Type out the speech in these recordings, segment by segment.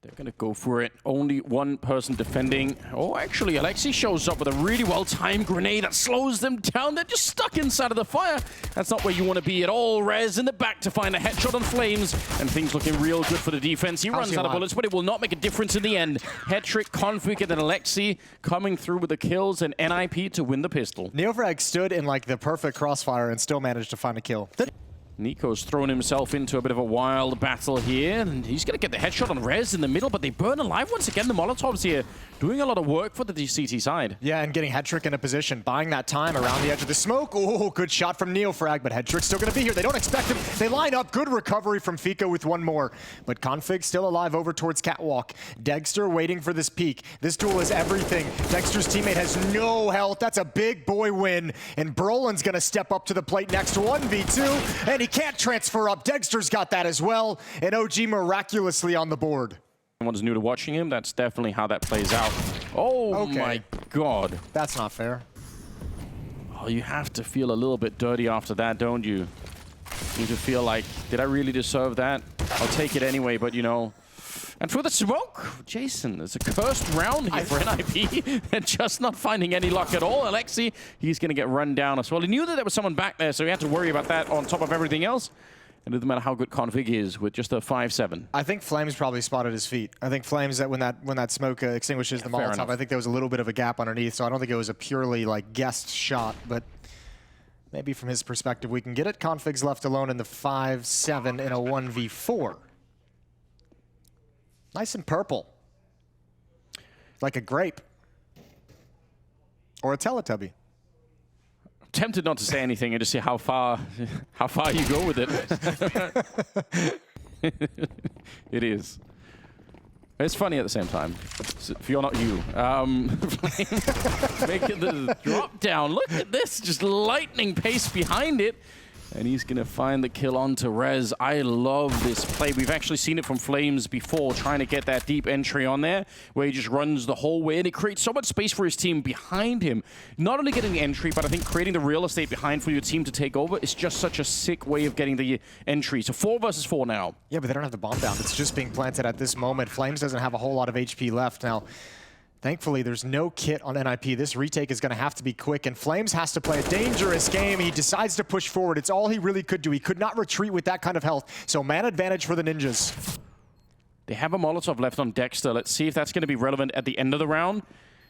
They're going to go for it. Only one person defending. Oh, actually, elige shows up with a really well-timed grenade that slows them down. They're just stuck inside of the fire. That's not where you want to be at all. Rez in the back to find a headshot on Flames. And things looking real good for the defense. He runs out of bullets, but it will not make a difference in the end. Hetrick, Config, and then elige coming through with the kills and NiP to win the pistol. NeoFrag stood in like the perfect crossfire and still managed to find a kill. niko's thrown himself into a bit of a wild battle here, and he's going to get the headshot on Rez in the middle, but they burn alive once again. The Molotovs here doing a lot of work for the CT side. Yeah, and getting hettrick in a position, buying that time around the edge of the smoke. Oh, good shot from NeoFrag, but hettrick's still going to be here. They don't expect him. They line up. Good recovery from Fico with one more, but Config still alive over towards Catwalk. Dexter waiting for this peek. This duel is everything. Dexter's teammate has no health. That's a big boy win, and Brolin's going to step up to the plate next to 1v2, and he can't transfer up. Dexter's got that as well, and OG miraculously on the board. Someone's new to watching him, that's definitely how that plays out. Oh okay. My god. That's not fair. Oh, you have to feel a little bit dirty after that, don't you? You need to feel like, did I really deserve that? I'll take it anyway, but you know. And for the smoke, Jason, it's a cursed round here for NiP. They're just not finding any luck at all. elige, he's going to get run down as well. He knew that there was someone back there, so he had to worry about that on top of everything else. It doesn't matter how good Config is with just a 5-7. I think Flames probably spotted his feet. I think Flames, that when that smoke extinguishes the Molotov, I think there was a little bit of a gap underneath, so I don't think it was a purely like guessed shot, but maybe from his perspective we can get it. Config's left alone in the 5-7 in a 1v4. Nice and purple. Like a grape. Or a Teletubby. Tempted not to say anything and to see how far you go with it. It is. It's funny at the same time. If you're not you. Making the drop down. Look at this, just lightning pace behind it. And he's going to find the kill onto Rez. I love this play. We've actually seen it from Flames before, trying to get that deep entry on there, where he just runs the whole way, and it creates so much space for his team behind him. Not only getting the entry, but I think creating the real estate behind for your team to take over is just such a sick way of getting the entry. So 4 versus 4 now. Yeah, but they don't have the bomb down. It's just being planted at this moment. Flames doesn't have a whole lot of HP left now. Thankfully, there's no kit on NiP. This retake is going to have to be quick, and Flames has to play a dangerous game. He decides to push forward. It's all he really could do. He could not retreat with that kind of health, so man advantage for the Ninjas. They have a Molotov left on Dexter. Let's see if that's going to be relevant at the end of the round.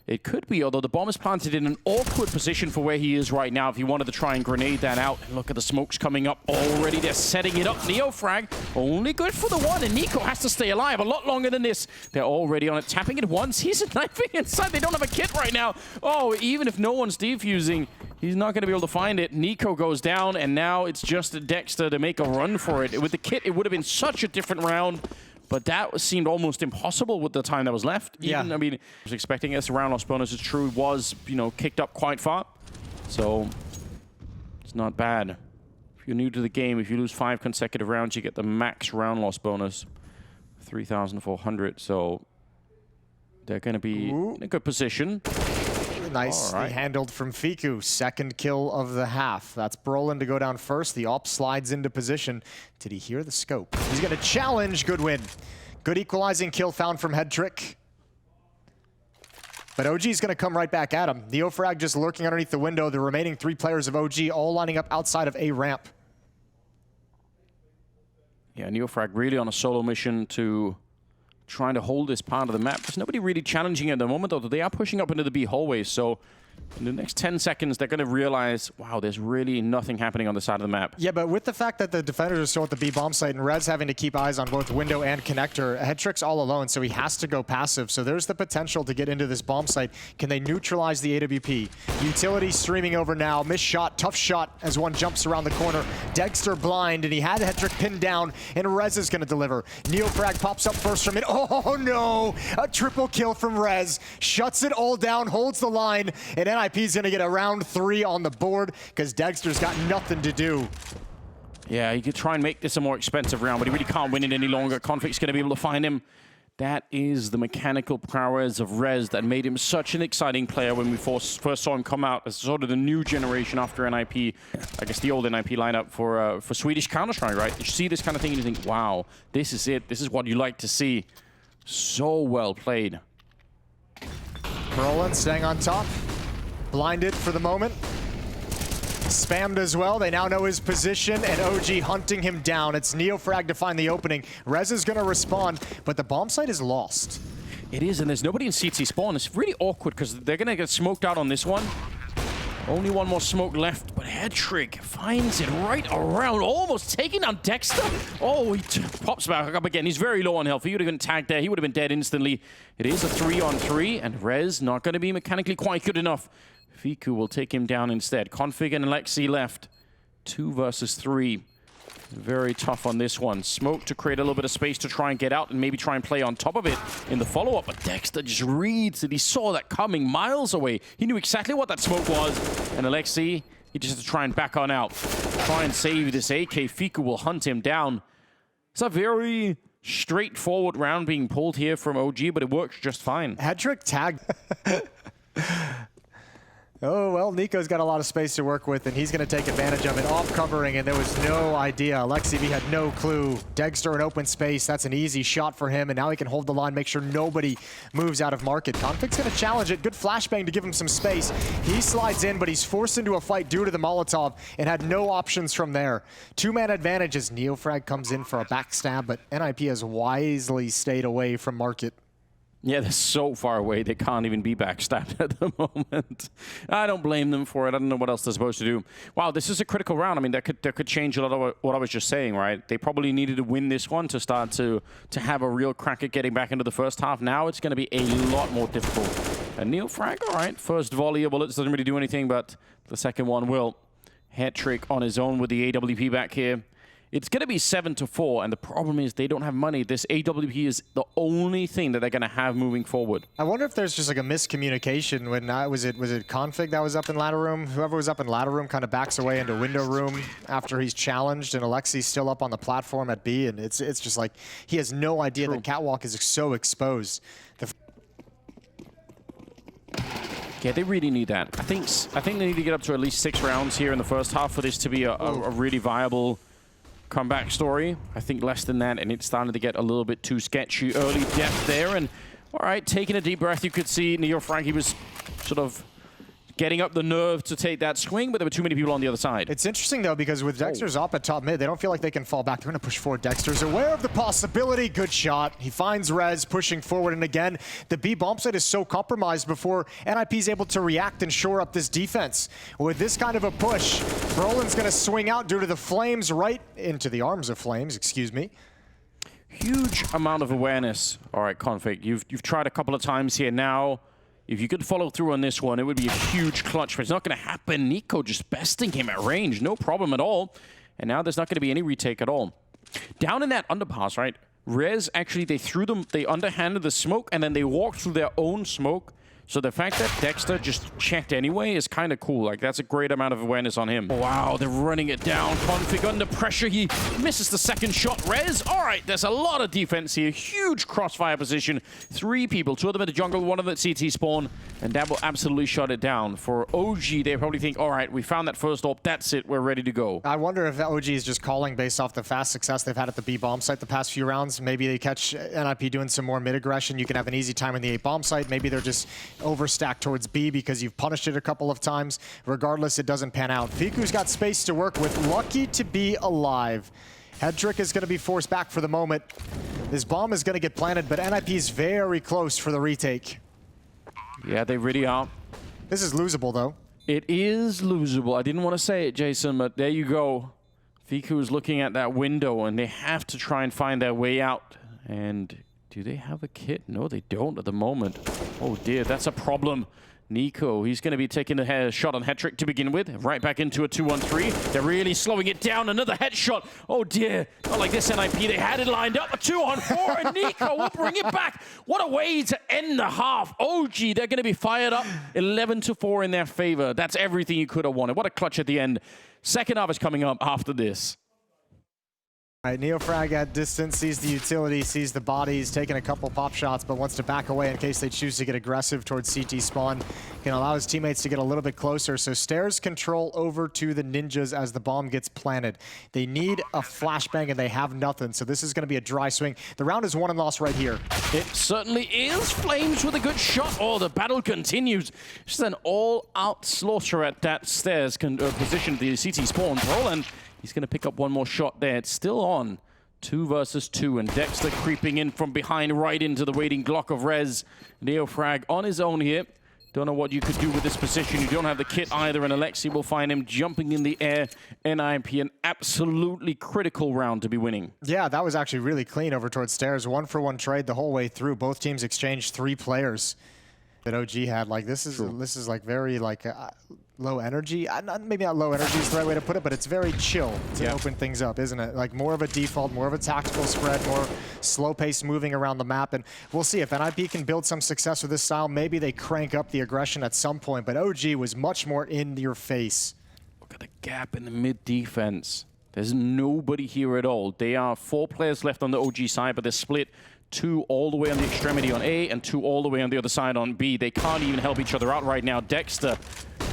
It could be, although the bomb is planted in an awkward position for where he is right now if he wanted to try and grenade that out. And look at the smokes coming up already. They're setting it up. NeoFrag, only good for the one, and niko has to stay alive a lot longer than this. They're already on it, tapping it once. He's knifing inside. They don't have a kit right now. Oh, even if no one's defusing, he's not going to be able to find it. niko goes down, and now it's just Dexter to make a run for it. With the kit, it would have been such a different round. But that seemed almost impossible with the time that was left. Even, I mean, I was expecting this round loss bonus is true, was, you know, kicked up quite far. So it's not bad. If you're new to the game, if you lose 5 consecutive rounds, you get the max round loss bonus, 3,400. So they're going to be in a good position. Nicely handled from Fiku. Second kill of the half. That's Brolin to go down first. The op slides into position. Did he hear the scope? He's going to challenge. Good win. Good equalizing kill found from Hetrick. But OG's going to come right back at him. NeoFrag just lurking underneath the window. The remaining 3 players of OG all lining up outside of A ramp. Yeah, NeoFrag really on a solo mission to trying to hold this part of the map. There's nobody really challenging at the moment, though. They are pushing up into the B hallways, so in the next 10 seconds, they're going to realize, wow, there's really nothing happening on the side of the map. Yeah, but with the fact that the defenders are still at the B bomb site and Rez having to keep eyes on both window and connector, Hetrick's all alone, so he has to go passive. So there's the potential to get into this bomb site. Can they neutralize the AWP? Utility streaming over now. Missed shot, tough shot as one jumps around the corner. Dexter blind, and he had Hetrick pinned down, and Rez is going to deliver. NeoFrag pops up first from it. Oh no! A triple kill from Rez. Shuts it all down, holds the line, and NiP's going to get a round 3 on the board because Dexter's got nothing to do. Yeah, he could try and make this a more expensive round, but he really can't win it any longer. Conflict's going to be able to find him. That is the mechanical prowess of Rez that made him such an exciting player when we first saw him come out as sort of the new generation after NiP. I guess the old NiP lineup for Swedish Counter-Strike, right? You see this kind of thing and you think, wow, this is it. This is what you like to see. So well played. Brolin staying on top. Blinded for the moment. Spammed as well. They now know his position, and OG hunting him down. It's Neofrag to find the opening. Rez is going to respond, but the bomb site is lost. It is, and there's nobody in CT spawn. It's really awkward because they're going to get smoked out on this one. Only one more smoke left, but hetket finds it right around, almost taking down Dexter. Oh, he pops back up again. He's very low on health. He would have been tagged there. He would have been dead instantly. It is a 3-on-3, and Rez not going to be mechanically quite good enough. Fiku will take him down instead. Config and Alexi left. 2 versus 3. Very tough on this one. Smoke to create a little bit of space to try and get out and maybe try and play on top of it in the follow-up. But Dexter just reads it. He saw that coming miles away. He knew exactly what that smoke was. And Alexi, he just has to try and back on out. Try and save this AK. Fiku will hunt him down. It's a very straightforward round being pulled here from OG, but it works just fine. Hetket tagged. Oh, well, niko's got a lot of space to work with, and he's going to take advantage of it. Off covering, and there was no idea. Alexi had no clue. Dexter in open space. That's an easy shot for him, and now he can hold the line, make sure nobody moves out of market. Config's going to challenge it. Good flashbang to give him some space. He slides in, but he's forced into a fight due to the Molotov and had no options from there. 2-man advantage as Neofrag comes in for a backstab, but NiP has wisely stayed away from market. Yeah, they're so far away, they can't even be backstabbed at the moment. I don't blame them for it. I don't know what else they're supposed to do. Wow, this is a critical round. I mean, that could change a lot of what I was just saying, right? They probably needed to win this one to start to have a real crack at getting back into the first half. Now it's going to be a lot more difficult. And Neofrag, all right, first volley of bullets doesn't really do anything, but the second one will. Hetket on his own with the AWP back here. It's going to be 7-4, and the problem is they don't have money. This AWP is the only thing that they're going to have moving forward. I wonder if there's just like a miscommunication when was it Config that was up in ladder room? Whoever was up in ladder room kind of backs away into window room after he's challenged, and Alexi's still up on the platform at B, and it's just like he has no idea that Catwalk is so exposed. Yeah, they really need that. I think they need to get up to at least 6 rounds here in the first half for this to be a really viable comeback story. I think less than that, and it's starting to get a little bit too sketchy. Early death there, and all right, taking a deep breath, you could see Neofrag, he was sort of getting up the nerve to take that swing, but there were too many people on the other side. It's interesting, though, because with Dexter's up at top mid, they don't feel like they can fall back. They're going to push forward. Dexter's aware of the possibility. Good shot. He finds Rez pushing forward, and again, the B bomb site is so compromised before NiP's able to react and shore up this defense. With this kind of a push, Brolin's going to swing out due to the flames, right into the arms of flames, excuse me. Huge amount of awareness. All right, Config, you've tried a couple of times here now. If you could follow through on this one, it would be a huge clutch, but it's not going to happen. niko just besting him at range, no problem at all. And now there's not going to be any retake at all. Down in that underpass, right? Rez, actually, they underhanded the smoke, and then they walked through their own smoke. So the fact that Dexter just checked anyway is kind of cool. Like, that's a great amount of awareness on him. Wow, they're running it down. Config under pressure. He misses the second shot. Rez, all right, there's a lot of defense here. Huge crossfire position. 3 people, 2 of them in the jungle, 1 of them at CT spawn, and that will absolutely shut it down. For OG, they probably think, all right, we found that first AWP. That's it. We're ready to go. I wonder if OG is just calling based off the fast success they've had at the B bomb site the past few rounds. Maybe they catch NiP doing some more mid aggression. You can have an easy time in the A bomb site. Maybe they're just overstacked towards B because you've punished it a couple of times. Regardless, it doesn't pan out. Fiku's got space to work with. Lucky to be alive. Hetket is going to be forced back for the moment. This bomb is going to get planted, but NiP is very close for the retake. Yeah, they really are. This is losable, though. It is losable. I didn't want to say it, Jason, but there you go. Fiku is looking at that window, and they have to try and find their way out. And do they have a kit? No, they don't at the moment. Oh dear, that's a problem. niko, he's going to be taking a shot on hetket to begin with. Right back into a 2-on-3. They're really slowing it down. Another headshot. Oh dear, not like this NiP. They had it lined up. A 2-on-4, and niko will bring it back. What a way to end the half. OG, they're going to be fired up. 11-4 in their favor. That's everything you could have wanted. What a clutch at the end. Second half is coming up after this. All right, Neofrag at distance, sees the utility, sees the bodies, taking a couple pop shots, but wants to back away in case they choose to get aggressive towards CT spawn. Can allow his teammates to get a little bit closer. So stairs control over to the ninjas as the bomb gets planted. They need a flashbang and they have nothing, so this is going to be a dry swing. The round is won and lost right here. It certainly is. Flames with a good shot. Oh, the battle continues. Just an all-out slaughter at that stairs position, the CT spawn. Roland, he's going to pick up one more shot there. It's still on. 2 versus 2, and Dexter creeping in from behind right into the waiting Glock of Rez. Neofrag on his own here. Don't know what you could do with this position. You don't have the kit either, and Alexi will find him jumping in the air. NiP, an absolutely critical round to be winning. Yeah, that was actually really clean over towards stairs. 1-for-1 trade the whole way through. Both teams exchanged 3 players that OG had. Like this is like very like low energy. Maybe not low energy is the right way to put it, but it's very chill to open things up, isn't it? Like more of a default, more of a tactical spread, more slow pace moving around the map. And we'll see if NiP can build some success with this style. Maybe they crank up the aggression at some point, but OG was much more in your face. Look at the gap in the mid defense. There's nobody here at all. There are 4 players left on the OG side, but they're split. 2 all the way on the extremity on A and 2 all the way on the other side on B. They can't even help each other out right now. Dexter,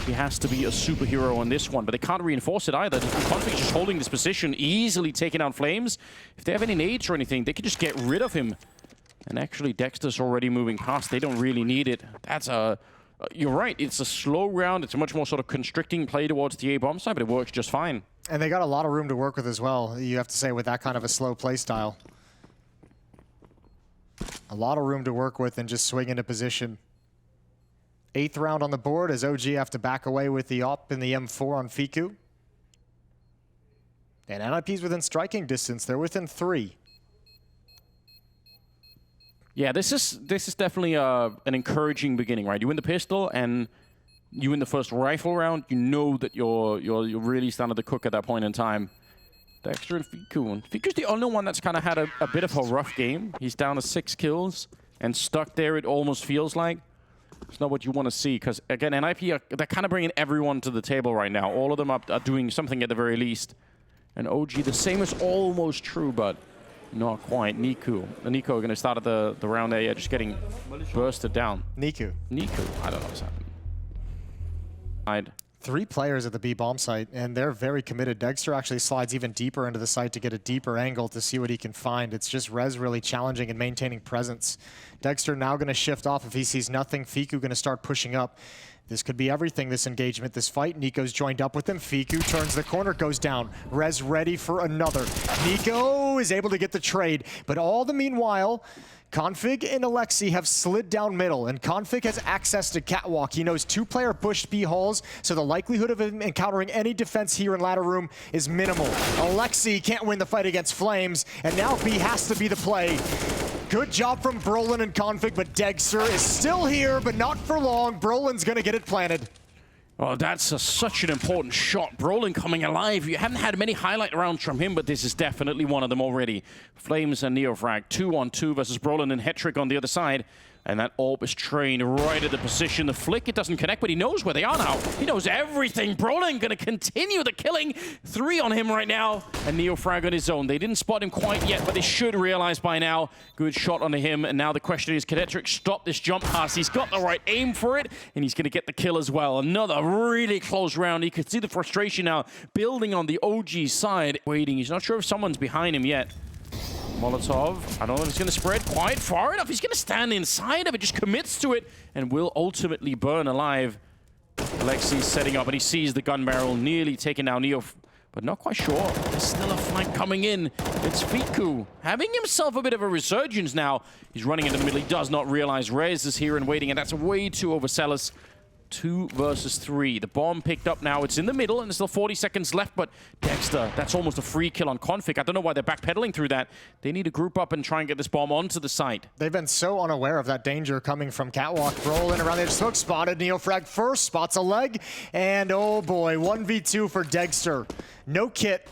he has to be a superhero on this one, but they can't reinforce it either. Config's just holding this position, easily taking out Flames. If they have any nades or anything, they could just get rid of him. And actually, Dexter's already moving past. They don't really need it. That's a... You're right, it's a slow round. It's a much more sort of constricting play towards the A bomb side, but it works just fine. And they got a lot of room to work with as well, you have to say, with that kind of a slow play style. A lot of room to work with and just swing into position. 8th round on the board as OG have to back away with the op and the M4 on Fiku. And NiP's within striking distance. They're within 3. Yeah, this is definitely an encouraging beginning, right? You win the pistol and you win the first rifle round. You know that you're really starting to cook at that point in time. Dexter and Fiku. And Fiku's the only one that's kind of had a bit of a rough game. He's down to 6 kills and stuck there, it almost feels like. It's not what you want to see, because, again, NiP, they're kind of bringing everyone to the table right now. All of them are doing something at the very least. And OG, the same is almost true, but not quite. niko are going to start at the round there, just getting bursted down. niko, I don't know what's happening. 3 players at the B bomb site, and they're very committed. Dexter actually slides even deeper into the site to get a deeper angle to see what he can find. It's just Rez really challenging and maintaining presence. Dexter now going to shift off if he sees nothing. Fiku going to start pushing up. This could be everything, this engagement, this fight. niko's joined up with him. Fiku turns the corner, goes down. Rez ready for another. niko is able to get the trade, but all the meanwhile, Config and Alexi have slid down middle, and Config has access to Catwalk. He knows 2-player pushed B halls, so the likelihood of him encountering any defense here in ladder room is minimal. Alexi can't win the fight against Flames, and now B has to be the play. Good job from Brolin and Config, but Dexter is still here, but not for long. Brolin's gonna get it planted. Oh, that's such an important shot. Brolin coming alive. You haven't had many highlight rounds from him, but this is definitely one of them already. Flames and Neofrag, 2-on-2 versus Brolin and hettrick on the other side. And that AWP is trained right at the position. The flick, it doesn't connect, but he knows where they are now. He knows everything. Brolin going to continue the killing. 3 on him right now. And Neofrag on his own. They didn't spot him quite yet, but they should realize by now. Good shot on him. And now the question is, can hettrick stop this jump pass? He's got the right aim for it, and he's going to get the kill as well. Another really close round. You can see the frustration now building on the OG side. Waiting. He's not sure if someone's behind him yet. Molotov, I don't know if it's going to spread quite far enough. He's going to stand inside of it, just commits to it, and will ultimately burn alive. Alexi's setting up, and he sees the gun barrel nearly taking down Neo, but not quite sure. There's still a flank coming in. It's Fiku having himself a bit of a resurgence now. He's running into the middle. He does not realize Rez is here and waiting, and that's way too overzealous. 2 versus 3. The bomb picked up now. It's in the middle, and there's still 40 seconds left, but Dexter, that's almost a free kill on Config. I don't know why they're backpedaling through that. They need to group up and try and get this bomb onto the site. They've been so unaware of that danger coming from Catwalk. Rolling around the edge, smoke spotted. Neofrag first, spots a leg, and oh boy, 1v2 for Dexter. No kit,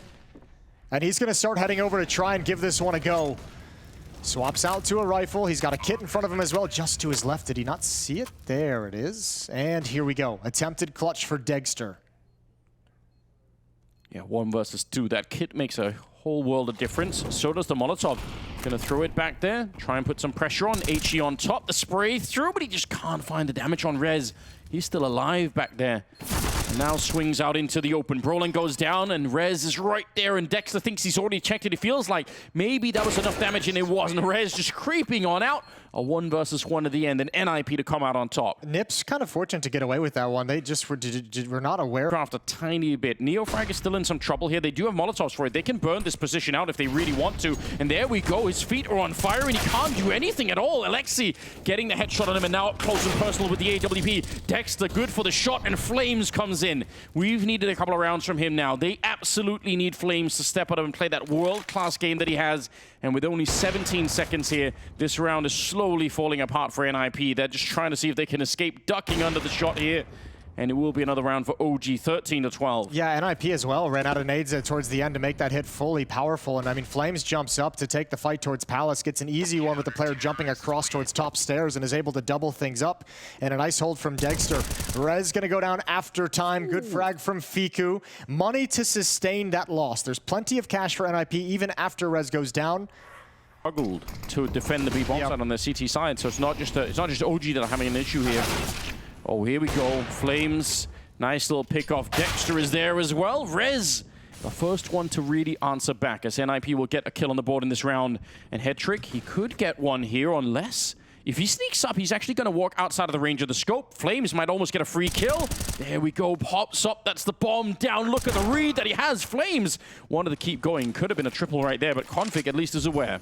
and he's going to start heading over to try and give this one a go. Swaps out to a rifle. He's got a kit in front of him as well, just to his left. Did he not see it? There it is. And here we go. Attempted clutch for Dexter. Yeah, 1 versus 2. That kit makes a whole world of difference. So does the Molotov. Gonna throw it back there, try and put some pressure on. HE on top, the spray through, but he just can't find the damage on Rez. He's still alive back there. And now swings out into the open. Brolin goes down, and Rez is right there, and Dexter thinks he's already checked it. It feels like maybe that was enough damage, and it wasn't. Rez just creeping on out. A 1 versus 1 at the end, and NiP to come out on top. NiP's kind of fortunate to get away with that one. They just were not aware. Craft a tiny bit. NeoFrag is still in some trouble here. They do have Molotovs for it. They can burn this position out if they really want to. And there we go. His feet are on fire, and he can't do anything at all. Alexi getting the headshot on him, and now up close and personal with the AWP. Dexter good for the shot, and Flames comes in. We've needed a couple of rounds from him now. They absolutely need Flames to step up and play that world-class game that he has. And with only 17 seconds here, this round is slowly falling apart for NiP. They're just trying to see if they can escape ducking under the shot here. And it will be another round for OG, 13-12. Yeah, NiP as well ran out of nades towards the end to make that hit fully powerful. And I mean, Flames jumps up to take the fight towards Palace, gets an easy one with the player jumping across towards top stairs and is able to double things up. And a nice hold from Dexter. Rez gonna go down after time. Good frag from Fiku. Money to sustain that loss. There's plenty of cash for NiP even after Rez goes down. Struggled to defend the B bomb side on their CT side, so it's not just OG that are having an issue here. Oh, here we go. Flames. Nice little pick off. Dexter is there as well. Rez, the first one to really answer back, as NiP will get a kill on the board in this round. And Hetrick, he could get one here unless, if he sneaks up, he's actually going to walk outside of the range of the scope. Flames might almost get a free kill. There we go. Pops up. That's the bomb down. Look at the read that he has. Flames wanted to keep going. Could have been a triple right there, but Config at least is aware.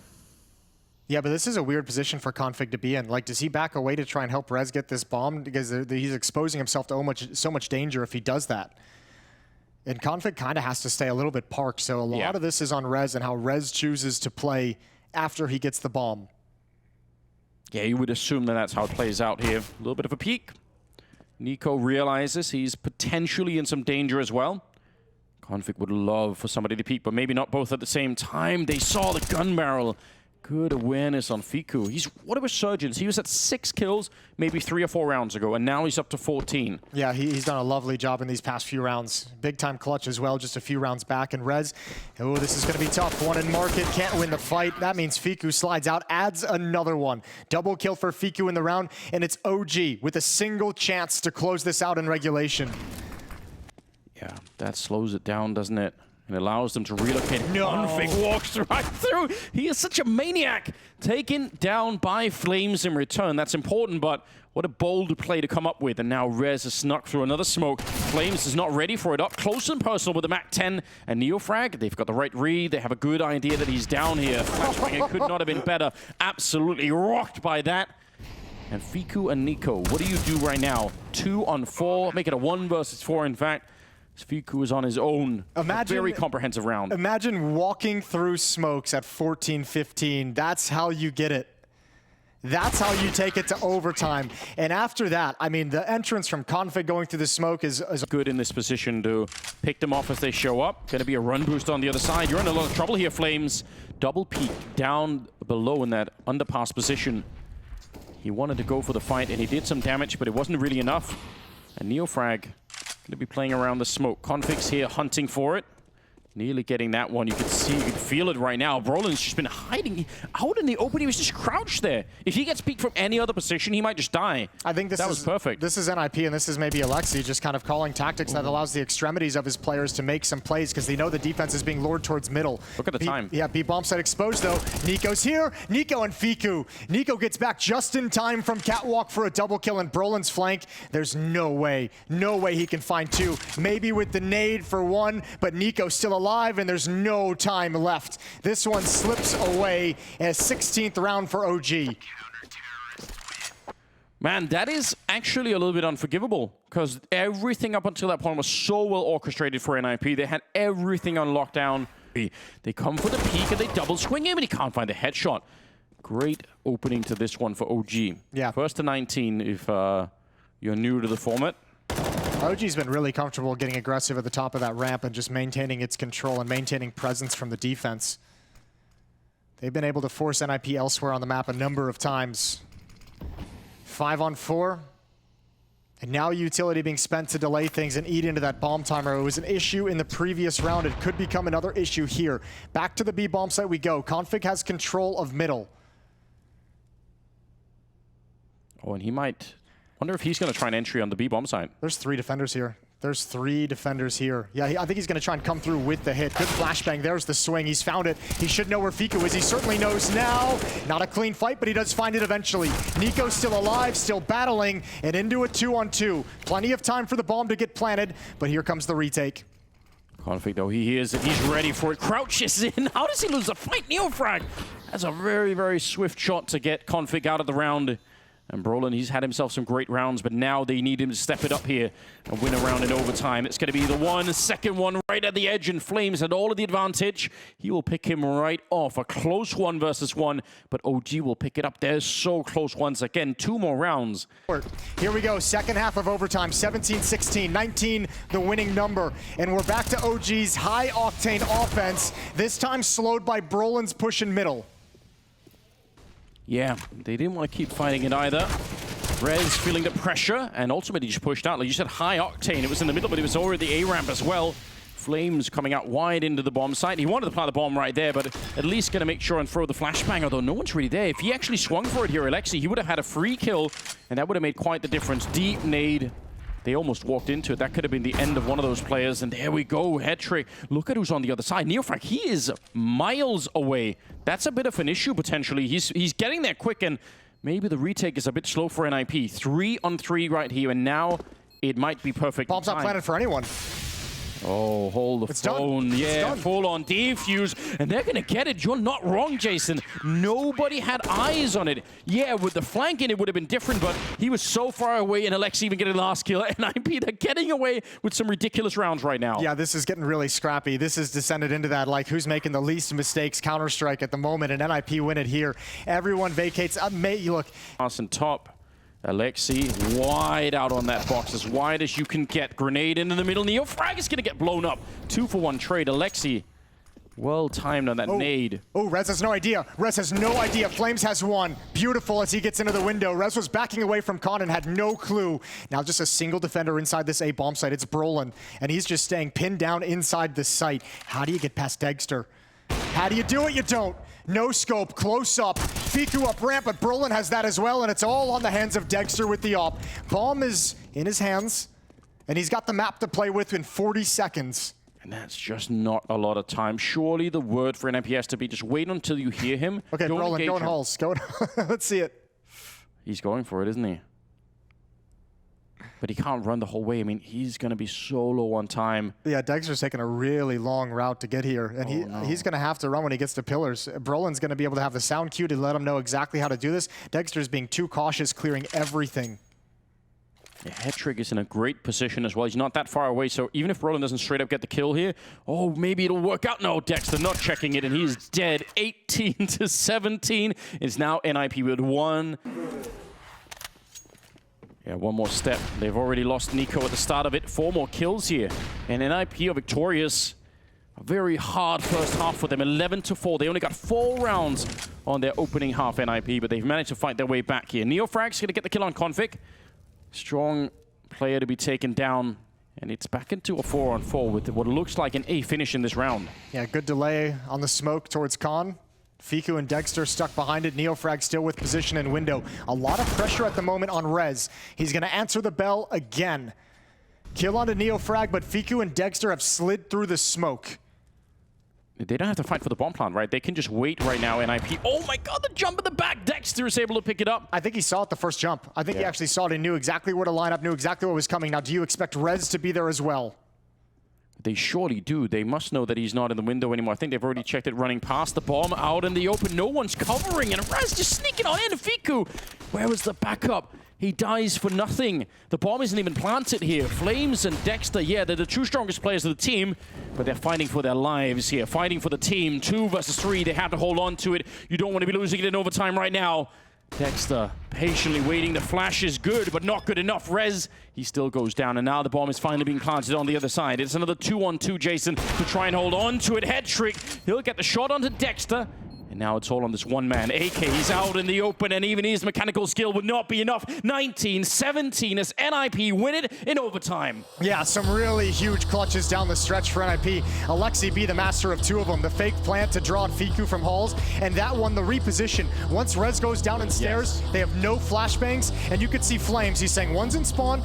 Yeah, but this is a weird position for Config to be in. Like, does he back away to try and help Rez get this bomb? Because he's exposing himself to so much danger if he does that. And Config kind of has to stay a little bit parked. So a lot of this is on Rez and how Rez chooses to play after he gets the bomb. Yeah, you would assume that that's how it plays out here. A little bit of a peek. niko realizes he's potentially in some danger as well. Config would love for somebody to peek, but maybe not both at the same time. They saw the gun barrel. Good awareness on Fiku. What a resurgence. He was at 6 kills maybe 3 or 4 rounds ago, and now he's up to 14. Yeah, he's done a lovely job in these past few rounds. Big time clutch as well, just a few rounds back. And Rez, oh, this is going to be tough. One in market, can't win the fight. That means Fiku slides out, adds another one. Double kill for Fiku in the round, and it's OG with a single chance to close this out in regulation. Yeah, that slows it down, doesn't it? And allows them to relocate. Config walks right through. He is such a maniac. Taken down by Flames in return. That's important, but what a bold play to come up with. And now Rez has snuck through another smoke. Flames is not ready for it. Up close and personal with the MAC-10 and NeoFrag. They've got the right read. They have a good idea that he's down here. Flashbang, it could not have been better. Absolutely rocked by that. And Fiku and niko, what do you do right now? 2 on 4. Make it a 1 versus 4, in fact. Fiku is on his own. Imagine, a very comprehensive round. Imagine walking through smokes at 14-15. That's how you get it. That's how you take it to overtime. And after that, I mean, the entrance from Config going through the smoke is good in this position to pick them off as they show up. Going to be a run boost on the other side. You're in a lot of trouble here, Flames. Double peek down below in that underpass position. He wanted to go for the fight, and he did some damage, but it wasn't really enough. And NeoFrag going to be playing around the smoke. Config's here hunting for it. Nearly getting that one. You can see, you can feel it right now. Brolin's just been hiding out in the open. He was just crouched there. If he gets peeked from any other position, he might just die. I think that was perfect. This is NiP, and this is maybe Alexi just kind of calling tactics that allows the extremities of his players to make some plays because they know the defense is being lured towards middle. Look at the time. Yeah, B bomb site exposed though. niko's here. niko and Fiku. niko gets back just in time from Catwalk for a double kill, and Brolin's flank. There's no way he can find 2. Maybe with the nade for 1, but niko's still alive, and there's no time left. This one slips away as 16th round for OG. Man, that is actually a little bit unforgivable because everything up until that point was so well orchestrated for NiP. They had everything on lockdown. They come for the peek and they double swing him, and he can't find the headshot. Great opening to this one for OG. Yeah. First to 19 if you're new to the format. OG's been really comfortable getting aggressive at the top of that ramp and just maintaining its control and maintaining presence from the defense. They've been able to force NiP elsewhere on the map a number of times. 5 on 4. And now utility being spent to delay things and eat into that bomb timer. It was an issue in the previous round. It could become another issue here. Back to the B bomb site we go. Config has control of middle. Oh, and he might... wonder if he's going to try an entry on the B bomb site. There's 3 defenders here. There's 3 defenders here. Yeah, I think he's going to try and come through with the hit. Good flashbang. There's the swing. He's found it. He should know where Fiku is. He certainly knows now. Not a clean fight, but he does find it eventually. niko's still alive, still battling, and into a 2-on-2. Plenty of time for the bomb to get planted, but here comes the retake. Config, though, he is. He's ready for it. Crouches in. How does he lose a fight? Neofrag has a very, very swift shot to get Config out of the round. And Brolin, he's had himself some great rounds, but now they need him to step it up here and win a round in overtime. It's going to be the second one right at the edge, and Flames had all of the advantage. He will pick him right off. A close 1 versus 1, but OG will pick it up. They're so close once again. 2 more rounds. Here we go, second half of overtime, 17-16, 19 the winning number. And we're back to OG's high-octane offense, this time slowed by Brolin's push in middle. Yeah, they didn't want to keep fighting it either. Rez feeling the pressure, and ultimately just pushed out. Like you said, high octane. It was in the middle, but it was already the A-ramp as well. Flames coming out wide into the bomb site. He wanted to plant the bomb right there, but at least going to make sure and throw the flashbang, although no one's really there. If he actually swung for it here, Alexi, he would have had a free kill, and that would have made quite the difference. Deep nade. They almost walked into it. That could have been the end of one of those players. And there we go, head trick. Look at who's on the other side. Neofrag, he is miles away. That's a bit of an issue, potentially. He's getting there quick, and maybe the retake is a bit slow for NiP. 3-on-3 right here, and now it might be perfect. Bomb's not planted for anyone. Oh, hold the phone. Yeah, full on defuse. And they're going to get it. You're not wrong, Jason. Nobody had eyes on it. Yeah, with the flanking, it would have been different, but he was so far away, and Alex even getting the last kill. And NiP, they're getting away with some ridiculous rounds right now. Yeah, this is getting really scrappy. This has descended into that, like, who's making the least mistakes, Counter-Strike at the moment, and NiP win it here. Everyone vacates. Look. Awesome top. Alexi wide out on that box, as wide as you can get. Grenade into the middle. Neofrag is going to get blown up. 2-for-1 trade. Alexi, well timed on that nade. Oh, Rez has no idea. Rez has no idea. Flames has 1. Beautiful as he gets into the window. Rez was backing away from Con and had no clue. Now just a single defender inside this A bomb site. It's Brolin, and he's just staying pinned down inside the site. How do you get past Degster? How do you do it? You don't. No scope, close up, Fiku up ramp, but Brolin has that as well, and it's all on the hands of Degster with the op. Bomb is in his hands, and he's got the map to play with in 40 seconds. And that's just not a lot of time. Surely the word for NiP has to be just wait until you hear him. Okay, Brolin, go in halls. Go in. Let's see it. He's going for it, isn't he? But he can't run the whole way. I mean, he's going to be so low on time. Yeah, Dexter's taking a really long route to get here, and he's going to have to run when he gets to pillars. Brolin's going to be able to have the sound cue to let him know exactly how to do this. Dexter's being too cautious, clearing everything. Yeah, Hetrick is in a great position as well. He's not that far away, so even if Brolin doesn't straight up get the kill here, oh, maybe it'll work out. No, Dexter not checking it, and he's dead. 18-17. It's now NiP with 1. Yeah, one more step. They've already lost niko at the start of it. 4 more kills here. And NiP are victorious. A very hard first half for them. 11-4. They only got 4 rounds on their opening half, NiP, but they've managed to fight their way back here. Neofrag's going to get the kill on Config. Strong player to be taken down. And it's back into a 4-on-4 with what looks like an A finish in this round. Yeah, good delay on the smoke towards Khan. Fiku and Dexter stuck behind it. Neofrag still with position and window. A lot of pressure at the moment on Rez. He's going to answer the bell again. Kill onto Neofrag, but Fiku and Dexter have slid through the smoke. They don't have to fight for the bomb plant, right? They can just wait right now, NiP. Oh my god, the jump in the back! Dexter is able to pick it up. I think he saw it the first jump. I think he actually saw it and knew exactly where to line up, knew exactly what was coming. Now, do you expect Rez to be there as well? They surely do. They must know that he's not in the window anymore. I think they've already checked it running past the bomb out in the open. No one's covering, and Rez just sneaking on in. Fiku, where was the backup? He dies for nothing. The bomb isn't even planted here. Flames and Dexter, yeah, they're the 2 strongest players of the team, but they're fighting for their lives here, fighting for the team. 2 versus 3, they have to hold on to it. You don't want to be losing it in overtime right now. Dexter patiently waiting. The flash is good, but not good enough. Rez, he still goes down, and now the bomb is finally being planted on the other side. It's another 2-on-2, Jason, to try and hold on to it. Head trick. He'll get the shot onto Dexter, And now it's all on this one man. AK, he's out in the open, and even his mechanical skill would not be enough. 19-17 as NiP win it in overtime. Yeah, some really huge clutches down the stretch for NiP. Alexi B, the master of two of them. The fake plant to draw on Fiku from Halls, and that one, the reposition. Once Rez goes down and stairs, they have no flashbangs, and you could see Flames. He's saying one's in spawn,